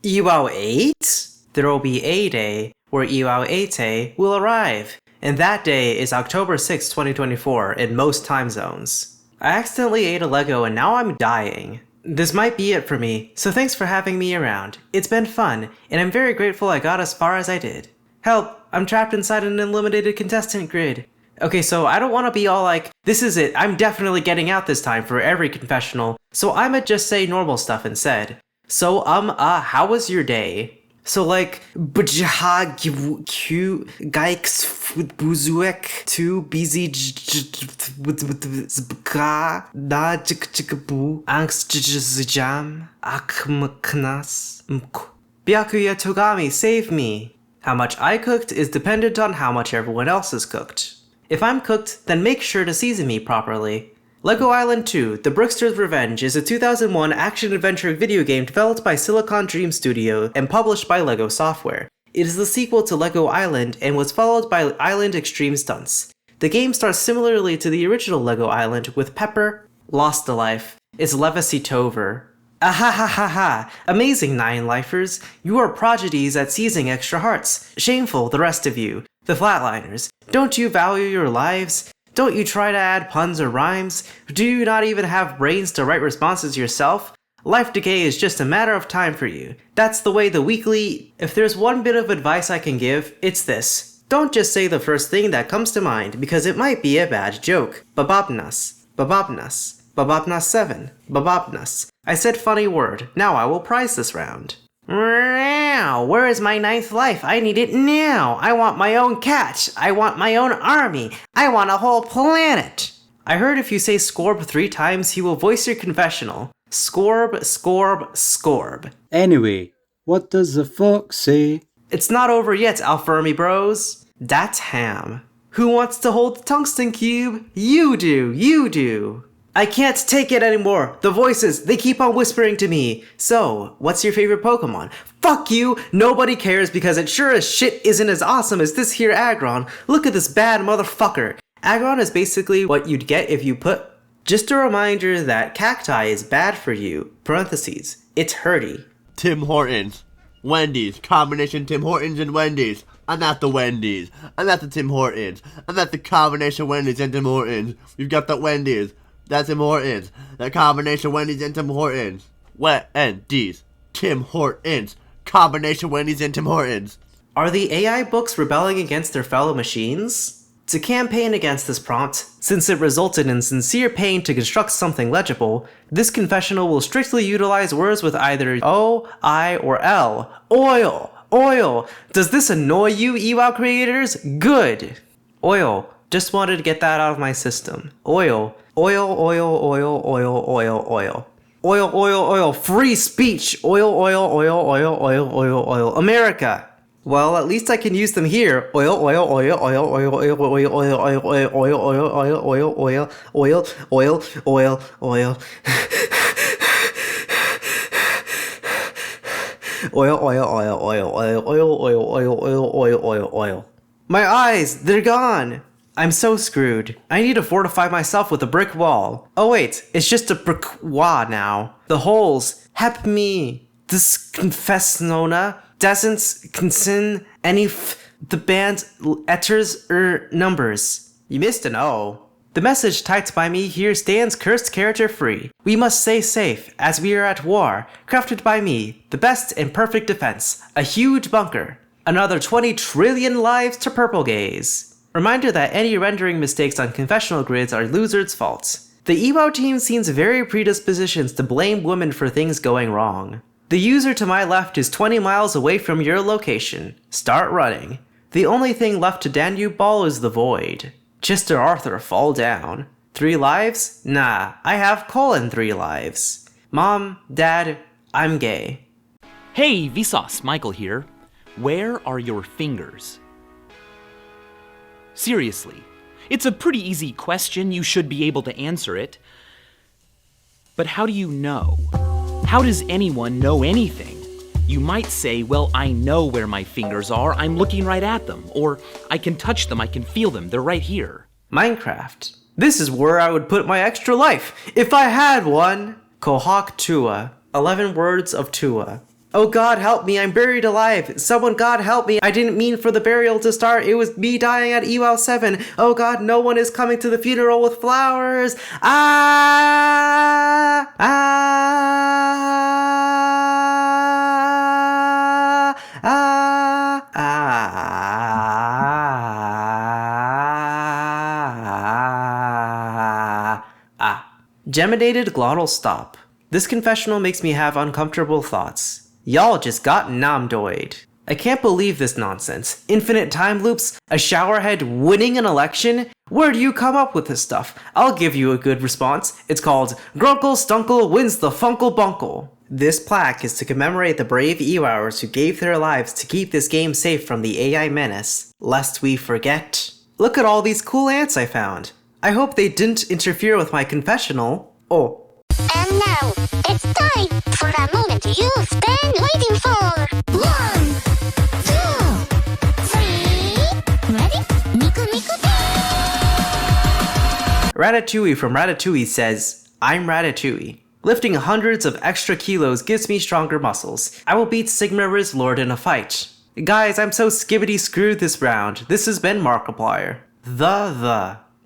EWOW 8? There will be a day where EWOW 8 will arrive, and that day is October 6, 2024 in most time zones. I accidentally ate a Lego and now I'm dying. This might be it for me, so thanks for having me around. It's been fun, and I'm very grateful I got as far as I did. Help! I'm trapped inside an eliminated contestant grid. Okay, so I don't want to be all like, this is it, I'm definitely getting out this time for every confessional, so I'ma just say normal stuff instead. So, how was your day? So like, too busy Byakuya Togami, save me! How much I cooked is dependent on how much everyone else has cooked. If I'm cooked, then make sure to season me properly. LEGO Island 2: The Brickster's Revenge is a 2001 action-adventure video game developed by Silicon Dream Studio and published by LEGO Software. It is the sequel to LEGO Island and was followed by Island Extreme Stunts. The game starts similarly to the original LEGO Island with Pepper, lost a life, is Levacy Tover. Ahahaha! Amazing, 9-lifers! You are prodigies at seizing extra hearts. Shameful, the rest of you. The Flatliners. Don't you value your lives? Don't you try to add puns or rhymes? Do you not even have brains to write responses yourself? Life decay is just a matter of time for you. That's the way the weekly... If there's one bit of advice I can give, it's this. Don't just say the first thing that comes to mind, because it might be a bad joke. Bababnas. Bababnas. Bababnas 7. Bababnas. I said funny word. Now I will prize this round. Where is my 9th life? I need it now! I want my own cat! I want my own army! I want a whole planet! I heard if you say Scorb 3 times, he will voice your confessional. Scorb, Scorb, Scorb. Anyway, what does the fox say? It's not over yet, Alfermi bros. That's ham. Who wants to hold the tungsten cube? You do, you do. I can't take it anymore. The voices, they keep on whispering to me. So, what's your favorite Pokemon? Fuck you! Nobody cares because it sure as shit isn't as awesome as this here Aggron. Look at this bad motherfucker. Aggron is basically what you'd get if you put... Just a reminder that cacti is bad for you. Parentheses. It's hurty. Tim Hortons. Wendy's. Combination Tim Hortons and Wendy's. I'm not the Wendy's. I'm not the Tim Hortons. I'm not the combination Wendy's and Tim Hortons. You've got the Wendy's. That's Tim Hortons. The combination Wendy's and Tim Hortons. Wendy's. Tim Hortons. Combination Wendy's and Tim Hortons. Are the AI books rebelling against their fellow machines? To campaign against this prompt, since it resulted in sincere pain to construct something legible, this confessional will strictly utilize words with either O, I, or L. Oil! Oil! Does this annoy you, EWOW creators? Good! Oil. Just wanted to get that out of my system. Oil. Oil, oil, oil, oil, oil, oil. Oil, oil, oil. Free speech. Oil, oil, oil, oil, oil, oil, oil. America. Well, at least I can use them here. Oil, oil, oil, oil, oil, oil, oil, oil, oil, oil, oil, oil, oil, oil, oil, oil, oil, oil. Oil, oil, oil, oil, oil, oil, oil, oil, oil, oil, oil, oil. My eyes, they're gone. I'm so screwed. I need to fortify myself with a brick wall. Oh wait, it's just a brick wall now. The holes, help me. This confessional doesn't contain any the band's letters or numbers. You missed an O. The message typed by me here stands cursed character free. We must stay safe, as we are at war. Crafted by me, the best and perfect defense. A huge bunker. Another 20 trillion lives to purple gaze. Reminder that any rendering mistakes on confessional grids are losers' faults. The EWOW team seems very predispositioned to blame women for things going wrong. The user to my left is 20 miles away from your location. Start running. The only thing left to Danube Ball is the void. Chester Arthur, fall down. 3 lives? Nah, I have 3 lives. Mom, Dad, I'm gay. Hey, Vsauce, Michael here. Where are your fingers? Seriously, it's a pretty easy question. You should be able to answer it. But how do you know? How does anyone know anything? You might say, well, I know where my fingers are. I'm looking right at them. Or I can touch them. I can feel them. They're right here. Minecraft. This is where I would put my extra life, if I had one. Kohak Tua. 11 words of Tua. Oh God, help me, I'm buried alive. Someone, God, help me. I didn't mean for the burial to start. It was me dying at EWOW 7. Oh God, no one is coming to the funeral with flowers. Ah! Ah! Ah! Ah! Geminated glottal stop. This confessional makes me have uncomfortable thoughts. Y'all just got nomdoid. I can't believe this nonsense. Infinite time loops? A showerhead winning an election? Where do you come up with this stuff? I'll give you a good response. It's called Grunkle Stunkle Wins the Funkle Bunkle. This plaque is to commemorate the brave EWOWers who gave their lives to keep this game safe from the AI menace. Lest we forget. Look at all these cool ants I found. I hope they didn't interfere with my confessional. Oh. And now, it's time for a moment you've been waiting for. 1, 2, 3. Ready? Miku Miku. Ratatouille from Ratatouille says, I'm Ratatouille. Lifting hundreds of extra kilos gives me stronger muscles. I will beat Sigma Riz Lord in a fight. Guys, I'm so skibbity screwed this round. This has been Markiplier.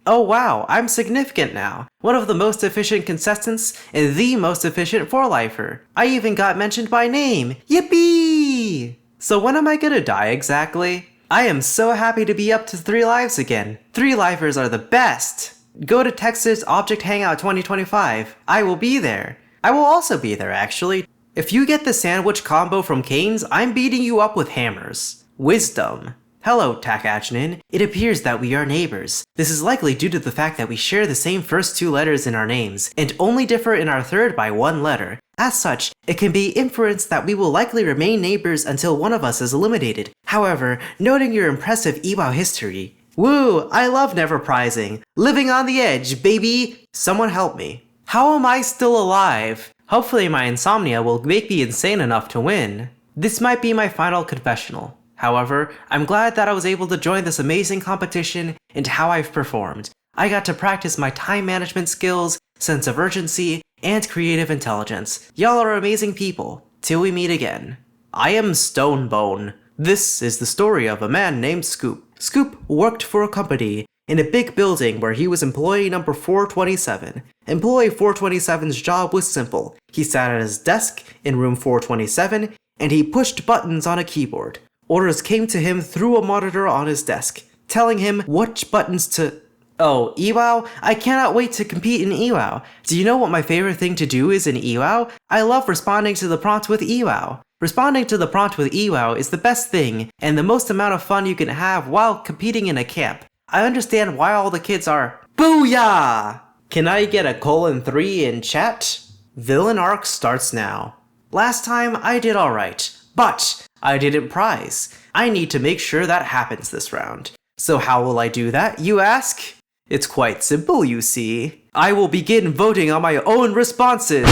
Oh wow, I'm significant now. One of the most efficient contestants and the most efficient 4-lifer. I even got mentioned by name. Yippee! So when am I gonna die exactly? I am so happy to be up to 3 lives again. 3-lifers are the best. Go to Texas Object Hangout 2025. I will be there. I will also be there actually. If you get the sandwich combo from Cane's, I'm beating you up with hammers. Wisdom. Hello, Takachnin. It appears that we are neighbors. This is likely due to the fact that we share the same first 2 letters in our names, and only differ in our third by 1 letter. As such, it can be inferenced that we will likely remain neighbors until one of us is eliminated. However, noting your impressive EWOW history. Woo! I love never prizing. Living on the edge, baby! Someone help me. How am I still alive? Hopefully my insomnia will make me insane enough to win. This might be my final confessional. However, I'm glad that I was able to join this amazing competition and how I've performed. I got to practice my time management skills, sense of urgency, and creative intelligence. Y'all are amazing people. Till we meet again. I am Stonebone. This is the story of a man named Scoop. Scoop worked for a company in a big building where he was employee number 427. Employee 427's job was simple. He sat at his desk in room 427 and he pushed buttons on a keyboard. Orders came to him through a monitor on his desk, telling him which buttons to... Oh, EWOW? I cannot wait to compete in EWOW. Do you know what my favorite thing to do is in EWOW? I love responding to the prompt with EWOW. Responding to the prompt with EWOW is the best thing, and the most amount of fun you can have while competing in a camp. I understand why all the kids are... Booyah! Can I get a :3 in chat? Villain arc starts now. Last time I did alright, but... I didn't prize. I need to make sure that happens this round. So how will I do that, you ask? It's quite simple, you see. I will begin voting on my own responses.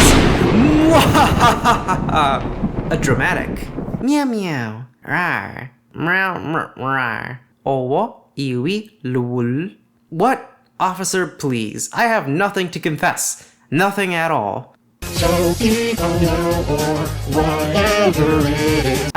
A dramatic. Meow meow. Rar. Meow rar. Owo iwi lul. What? Officer, please. I have nothing to confess. Nothing at all. So even now or whatever it is.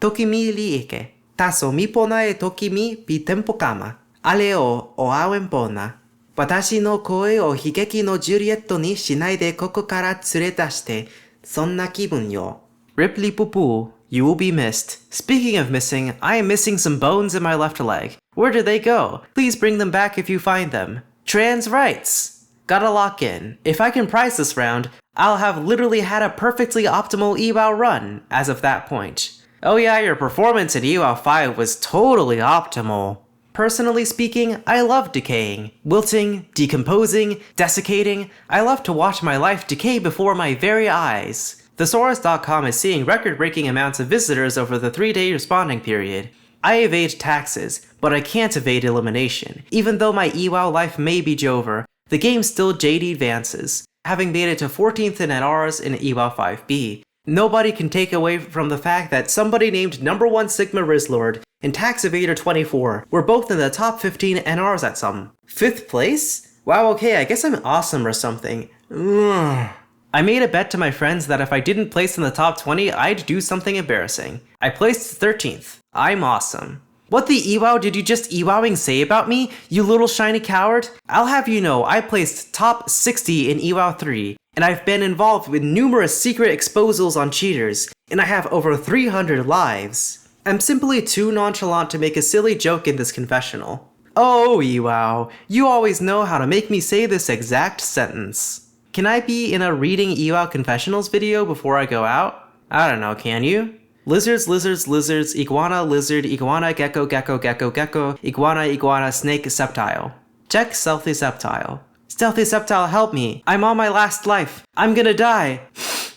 Toki mi liike. Taso mi pona e toki mi pi tempo kama. Ale o awen pona. Watashi no koe o higeki no Juliet ni shinai de koko kara tsuredashite. Sonna kibun yo. Ripley poo poo. You will be missed. Speaking of missing, I am missing some bones in my left leg. Where did they go? Please bring them back if you find them. Trans rights. Gotta lock in. If I can prize this round, I'll have literally had a perfectly optimal EWOW run as of that point. Oh yeah, your performance in EWOW 5 was totally optimal. Personally speaking, I love decaying, wilting, decomposing, desiccating. I love to watch my life decay before my very eyes. Thesaurus.com is seeing record-breaking amounts of visitors over the 3-day responding period. I evade taxes, but I can't evade elimination. Even though my EWOW life may be Jover, the game still JD advances, having made it to 14th in NRs in EWOW 5B. Nobody can take away from the fact that somebody named #1 Sigma Rizlord and Tax Evader 24 were both in the top 15 NRs at some. 5th place? Wow, okay, I guess I'm awesome or something. Ugh. I made a bet to my friends that if I didn't place in the top 20, I'd do something embarrassing. I placed 13th. I'm awesome. What the EWOW did you just EWOWing say about me, you little shiny coward? I'll have you know I placed top 60 in EWOW 3, and I've been involved with numerous secret exposals on cheaters, and I have over 300 lives. I'm simply too nonchalant to make a silly joke in this confessional. Oh EWOW, you always know how to make me say this exact sentence. Can I be in a reading EWOW confessionals video before I go out? I don't know, can you? Lizards, lizards, lizards, iguana, lizard, iguana, gecko, gecko, gecko, gecko, iguana, iguana, snake, sceptile. Check Stealthy Sceptile. Stealthy Sceptile, help me. I'm on my last life. I'm gonna die.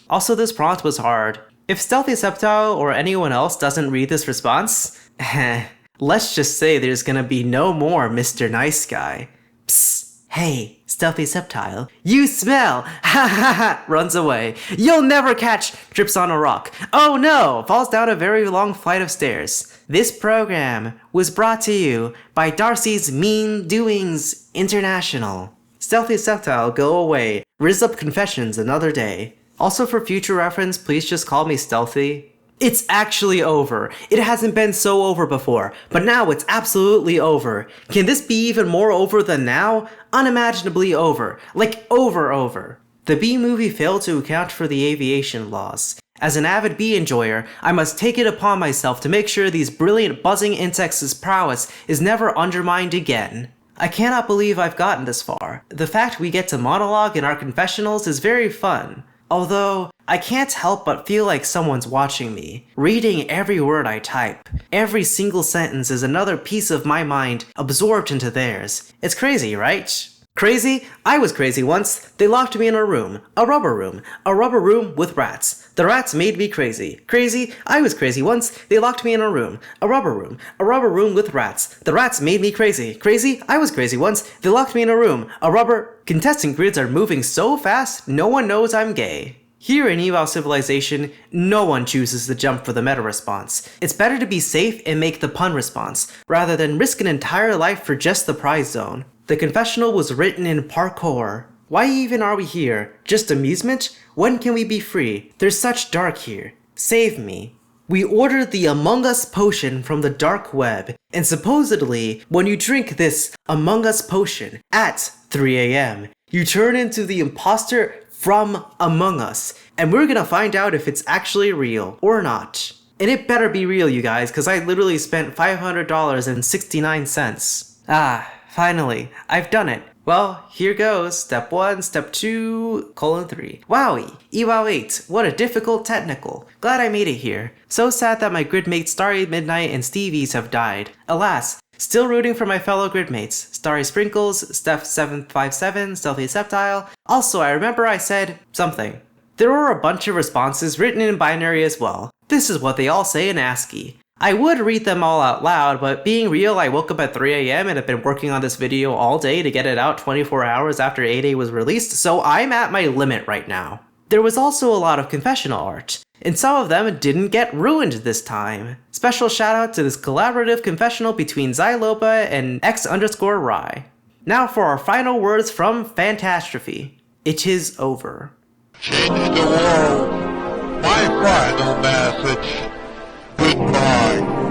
Also, this prompt was hard. If Stealthy Sceptile or anyone else doesn't read this response, let's just say there's gonna be no more Mr. Nice Guy. Psst. Hey, Stealthy Sceptile, you smell! Ha ha ha! Runs away. You'll never catch! Trips on a rock. Oh no! Falls down a very long flight of stairs. This program was brought to you by Darcy's Mean Doings International. Stealthy Sceptile, go away. Riz up confessions another day. Also for future reference, please just call me Stealthy. It's actually over. It hasn't been so over before, but now it's absolutely over. Can this be even more over than now? Unimaginably over. Like over. The bee movie failed to account for the aviation laws. As an avid bee enjoyer, I must take it upon myself to make sure these brilliant buzzing insects' prowess is never undermined again. I cannot believe I've gotten this far. The fact we get to monologue in our confessionals is very fun. Although, I can't help but feel like someone's watching me, reading every word I type. Every single sentence is another piece of my mind absorbed into theirs. It's crazy, right? Crazy? I was crazy once. They locked me in a room. A rubber room with rats. The rats made me crazy. Crazy? I was crazy once. They locked me in a room. A rubber room with rats. The rats made me crazy. Crazy? I was crazy once. They locked me in a room. Contestant grids are moving so fast, no one knows I'm gay. Here in EWOW Civilization, no one chooses to jump for the meta response. It's better to be safe and make the pun response, rather than risk an entire life for just the prize zone. The confessional was written in parkour. Why even are we here? Just amusement? When can we be free? There's such dark here. Save me. We ordered the Among Us potion from the dark web, and supposedly, when you drink this Among Us potion at 3 AM, you turn into the imposter from Among Us, and we're gonna find out if it's actually real or not. And it better be real, you guys, because I literally spent $500.69. Finally, I've done it. Well, here goes. Step 1, Step 2, colon 3. Wowie! EWOW 8. What a difficult technical. Glad I made it here. So sad that my gridmates Starry Midnight and Stevies have died. Alas, still rooting for my fellow gridmates. Starry Sprinkles, Steph757, Stealthy Sceptile. Also, I remember I said something. There were a bunch of responses written in binary as well. This is what they all say in ASCII. I would read them all out loud, but being real, I woke up at 3 AM and have been working on this video all day to get it out 24 hours after 8A was released, so I'm at my limit right now. There was also a lot of confessional art, and some of them didn't get ruined this time. Special shout out to this collaborative confessional between Xylopa and X_Rye. Now for our final words from Fantastrophe. It is over. Change the world. My final message. Goodbye.